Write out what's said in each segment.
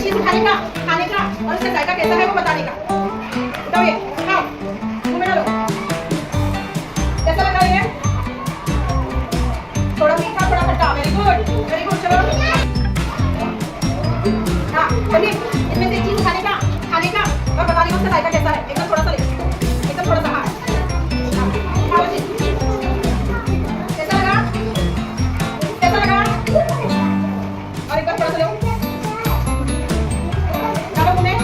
चीज खाने का और उसका जायका कैसा है वो बताने का। बताओ ये खाओ, मुंह में डालो। कैसा लगा ये? थोड़ा मीठा थोड़ा खट्टा। वेरी गुड चलो। हाँ बोलिए, इसमें से एक चीज खाने का और बताने का उसका जायका कैसा है। एकदम थोड़ा सा ले, एकदम थोड़ा सा। हाँ खाओ जी। कैसा लगा? कैसा लगा? और एक बार थोड़ा सा लो। डालो मुंह में।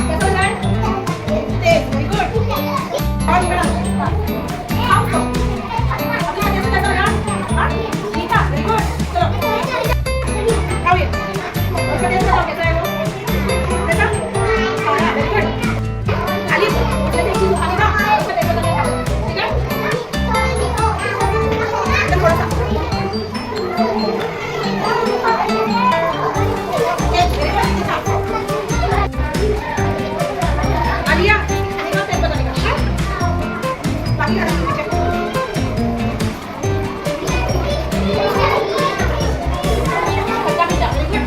कैसा लगा? Taste very good. और ये बड़ा खाओ तो। अभी कैसा लगा? हाँ मीठा वेरी गुड। चलो खाओ ये। और टेस्ट बताओ कैसा है वो? कैसा? हाँ वेरी गुड। खाली उसमें से एक चीज खाने का उसका टेस्ट बताने का। ठीक है? एकदम थोड़ा सा। आलिया खाने का टेस्ट बताने का। बाकी खाना ठीक है। खट्टा मीठा वेरी गुड।